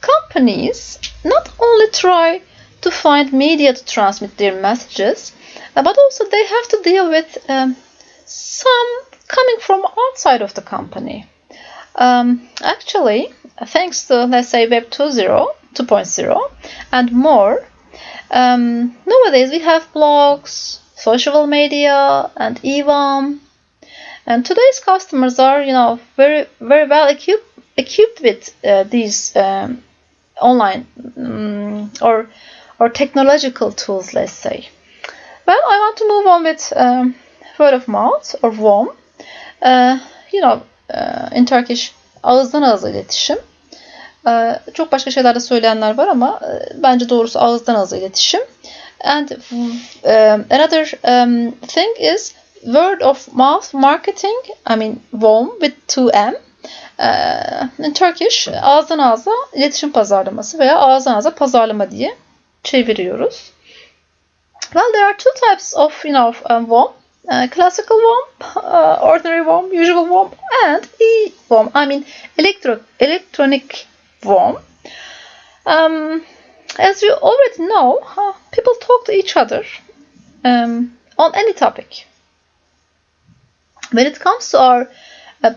Companies not only try to find media to transmit their messages, but also they have to deal with some coming from outside of the company. Actually, thanks to, let's say, Web 2.0 and more, nowadays we have blogs, social media, and e-WOM. And today's customers are, very, very well equipped with these online or technological tools, let's say. Well, I want to move on with word of mouth or WOM. In Turkish ağızdan ağza iletişim. Çok başka şeyler de söyleyenler var ama bence doğrusu ağızdan ağza iletişim. And another thing is word of mouth marketing. I mean WOM with 2M. In Turkish ağızdan ağza iletişim pazarlaması veya ağızdan ağza pazarlama diye çeviriyoruz. Well, there are two types of WOM. Classical WOM, ordinary WOM, usual WOM, and e-WOM. I mean electronic WOM. As you already know, people talk to each other on any topic. When it comes to our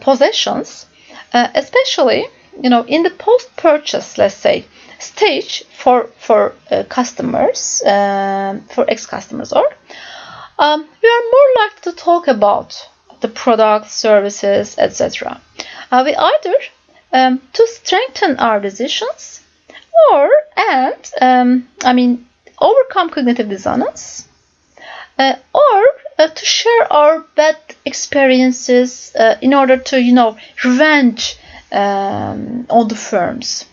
possessions, especially in the post-purchase, let's say, stage for customers, for ex-customers, or we are more likely to talk about the products, services, etc. We either to strengthen our decisions or overcome cognitive dissonance, or to share our bad experiences in order to revenge on the firms.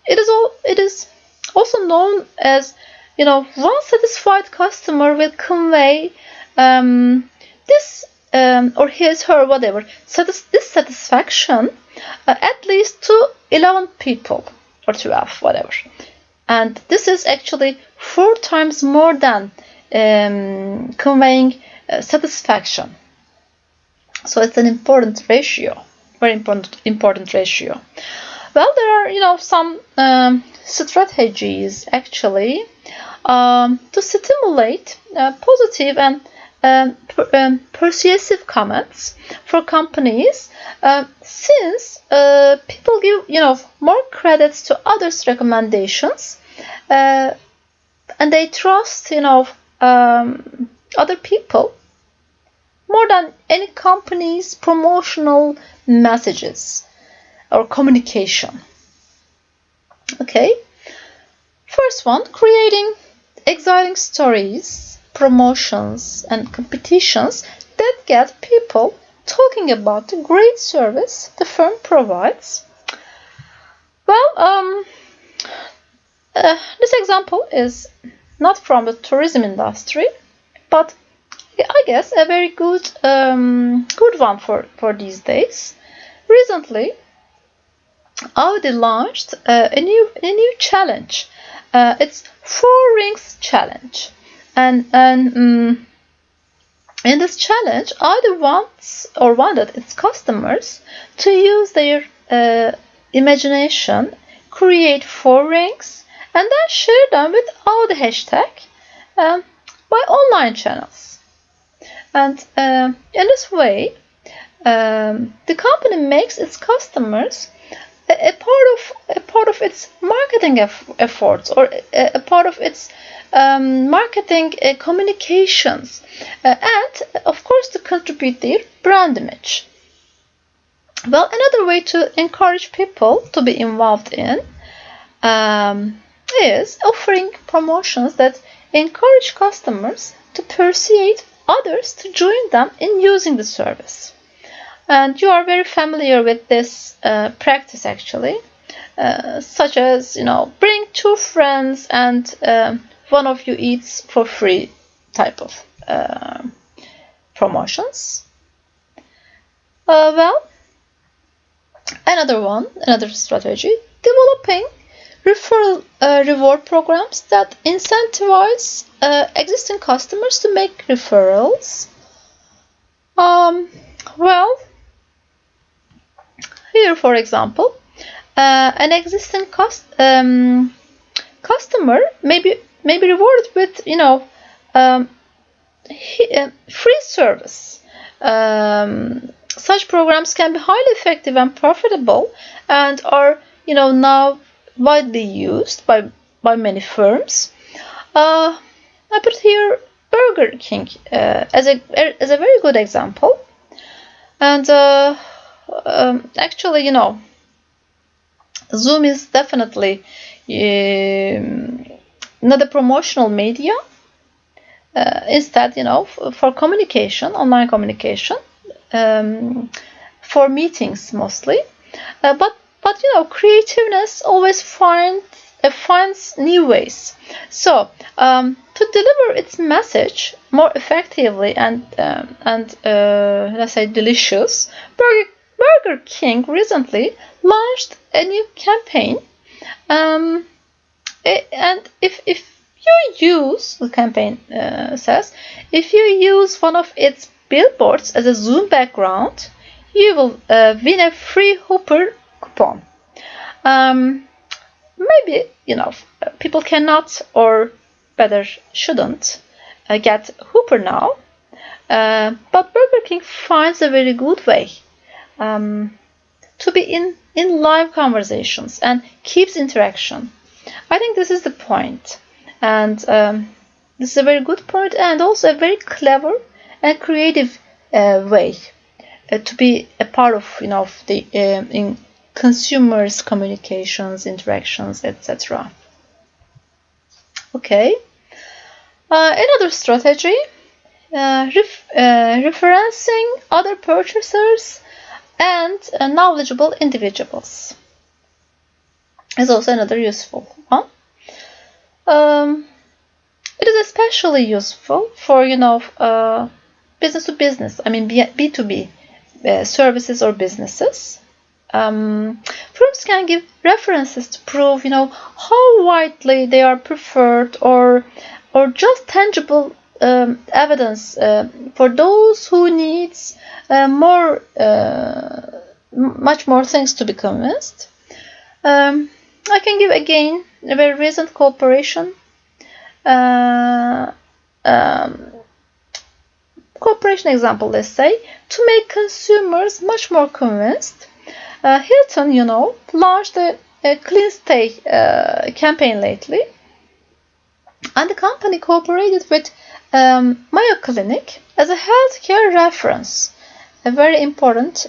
It is also known as one satisfied customer will convey this or his, her, whatever, this satisfaction at least to 11 people or 12, whatever. And this is actually 4 times more than conveying satisfaction. So it's an important ratio, very important ratio. Well, there are some strategies actually to stimulate positive and persuasive comments for companies, since people give more credits to others' recommendations, and they trust other people more than any company's promotional messages or communication. Okay, first one, creating exciting stories, promotions, and competitions that get people talking about the great service the firm provides. Well, this example is not from the tourism industry, but I guess a very good one for these days. Recently, Audi launched a new challenge. It's 4 Rings Challenge, and in this challenge, Audi wanted its customers to use their imagination, create 4 rings, and then share them with Audi hashtag by online channels. And in this way, the company makes its customers a part of its marketing efforts, or a part of its marketing communications, and of course to contribute their brand image. Well, another way to encourage people to be involved in is offering promotions that encourage customers to persuade others to join them in using the service. And you are very familiar with this practice actually, such as bring 2 friends and one of you eats for free type of promotions. Well, another strategy, developing referral reward programs that incentivize existing customers to make referrals. Well, here, for example, an existing customer may be rewarded with, free service. Such programs can be highly effective and profitable, and are, now widely used by many firms. I put here Burger King as a very good example, and actually, Zoom is definitely not a promotional media. Instead, for communication, online communication, for meetings mostly. But creativeness always finds new ways. So to deliver its message more effectively and let's say delicious, Burger King recently launched a new campaign, and if you use, the campaign says, if you use one of its billboards as a Zoom background, you will win a free Hooper coupon. Maybe, people cannot, or better shouldn't, get Hooper now, but Burger King finds a very good way to be in live conversations and keeps interaction. I think this is the point. And this is a very good point, and also a very clever and creative way to be a part of, the in consumers' communications, interactions, etc. Okay. Another strategy: referencing other purchasers and knowledgeable individuals is also another useful one. It is especially useful for, business to business. I mean, B2B services or businesses. Firms can give references to prove, how widely they are preferred, or just tangible evidence for those who needs much more things to be convinced. I can give again a very recent cooperation example, let's say, to make consumers much more convinced. Hilton, launched a Clean Stay campaign lately, and the company cooperated with Mayo Clinic as a healthcare reference, a very important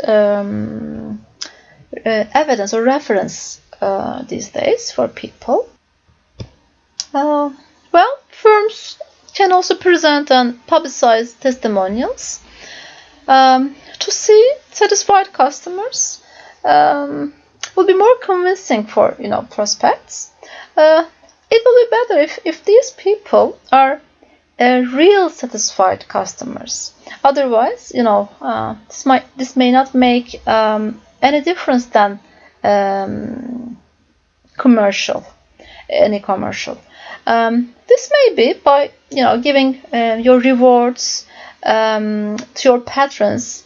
evidence or reference these days for people. Firms can also present and publicize testimonials to see satisfied customers. Will be more convincing for prospects. It will be better if these people are real satisfied customers. Otherwise, this may not make any difference than commercial. This may be by giving your rewards to your patrons,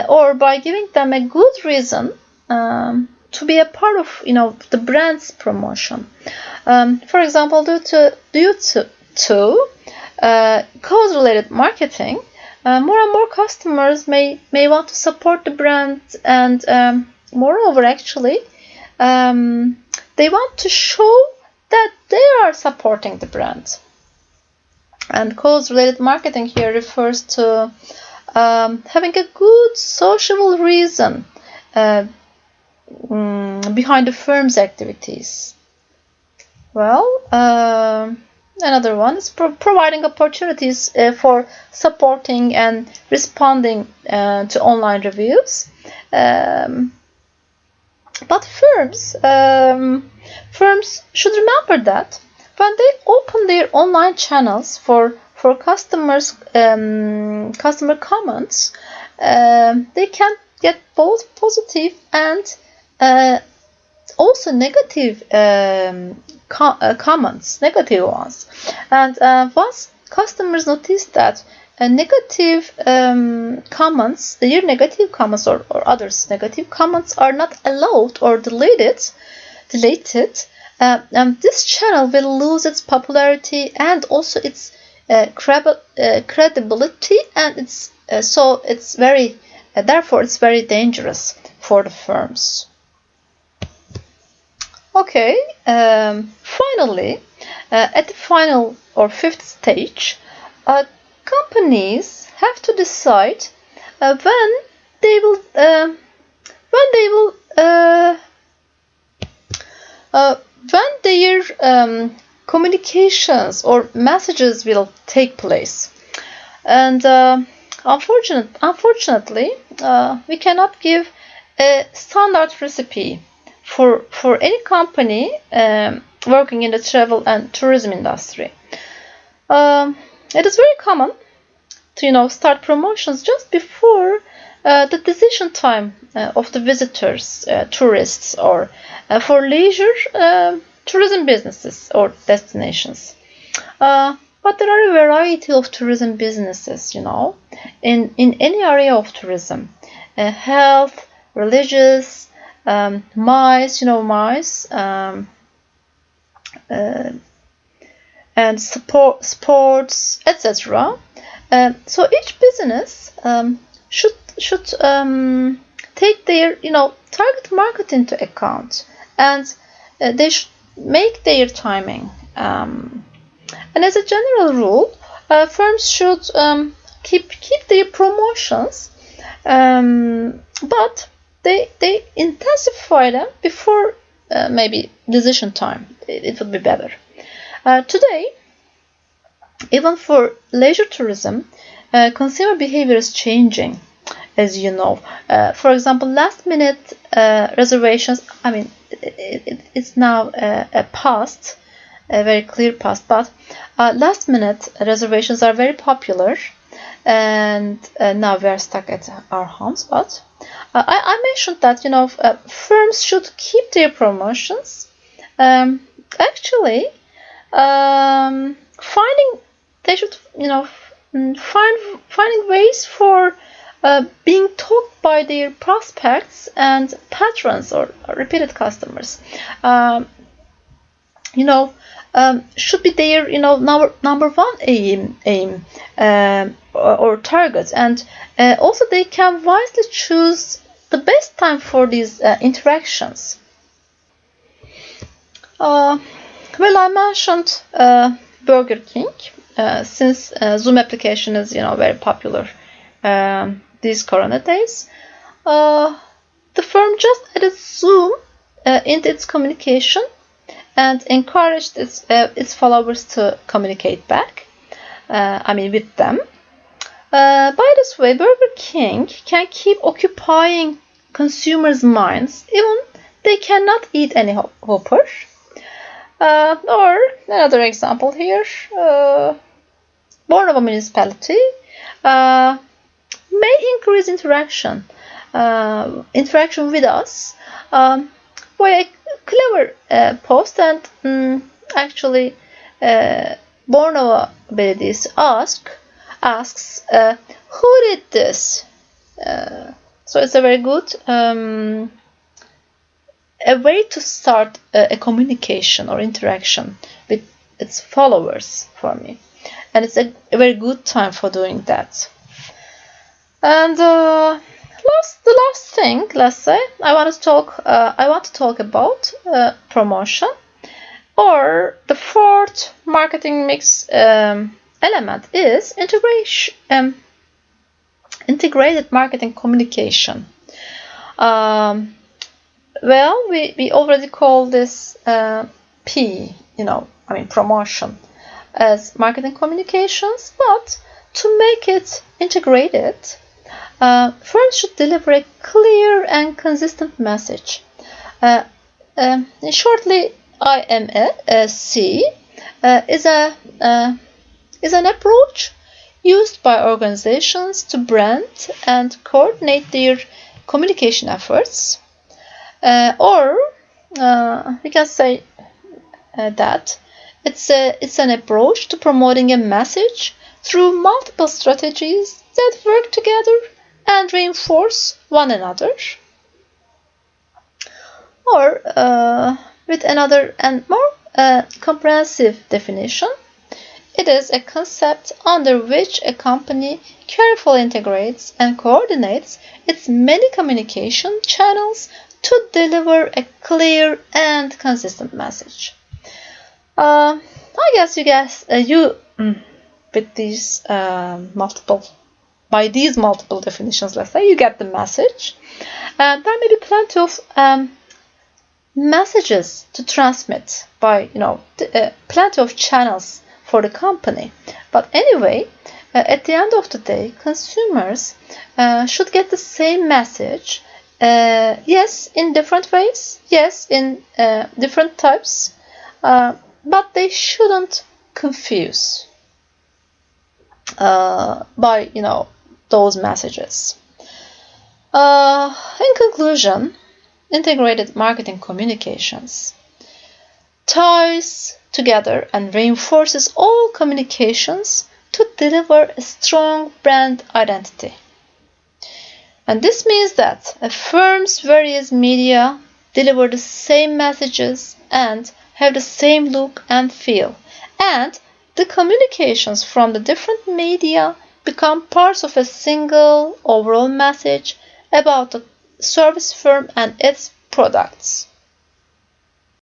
or by giving them a good reason to be a part of the brand's promotion. For example, due to cause-related marketing, more and more customers may want to support the brand, and moreover, actually, they want to show that they are supporting the brand. And cause-related marketing here refers to having a good social reason behind the firm's activities. Another one is providing opportunities for supporting and responding to online reviews. But firms should remember that when they open their online channels for customers, customer comments, they can get both positive and also negative comments, negative ones. And once customers notice that negative comments, your negative comments or others' negative comments are not allowed or deleted, this channel will lose its popularity and also its credibility, and it's very therefore it's very dangerous for the firms. Okay, finally, at the final or fifth stage, companies have to decide when they will when their communications or messages will take place. And unfortunately, we cannot give a standard recipe for any company working in the travel and tourism industry. It is very common to start promotions just before the decision time of the visitors, tourists, or for leisure tourism businesses or destinations. But there are a variety of tourism businesses, in any area of tourism, health, religious, MICE, and sports, etc. So each business should take their target market into account, and they should make their timing. And as a general rule, firms should keep their promotions, but they intensify them before maybe decision time. It would be better. Today, even for leisure tourism, consumer behavior is changing, as you know. For example, last-minute reservations. I mean, it's now a past, a very clear past. But last-minute reservations are very popular, and now we are stuck at our homes. But I mentioned that firms should keep their promotions. Actually, they should finding ways for being talked by their prospects and patrons or repeated customers. Should be their number one aim or target, and also they can wisely choose the best time for these interactions. Well, I mentioned Burger King, since Zoom application is very popular these Corona days. The firm just added Zoom into its communication and encouraged its followers to communicate back. With them. By this way, Burger King can keep occupying consumers' minds even they cannot eat any Whopper. Or another example here, Bornova municipality may increase interaction with us by a clever post, and actually Bornova Belediyesi asks who did this. So it's a very good a way to start a communication or interaction with its followers for me, and it's a very good time for doing that. And the last thing, let's say, I want to talk about promotion, or the fourth marketing mix element is integrated marketing communication. Well, we already call this promotion as marketing communications, but to make it integrated, firms should deliver a clear and consistent message. Shortly, IMC is an approach used by organizations to brand and coordinate their communication efforts. Or we can say that it's an approach to promoting a message through multiple strategies that work together and reinforce one another. Or with another and more comprehensive definition, it is a concept under which a company carefully integrates and coordinates its many communication channels to deliver a clear and consistent message. I guess with these multiple definitions, let's say, you get the message. There may be plenty of messages to transmit by, plenty of channels for the company. But anyway, at the end of the day, consumers should get the same message. Yes, in different ways. Yes, in different types. But they shouldn't confuse by, those messages. In conclusion, integrated marketing communications ties together and reinforces all communications to deliver a strong brand identity. And this means that a firm's various media deliver the same messages and have the same look and feel, and the communications from the different media become parts of a single overall message about the service firm and its products.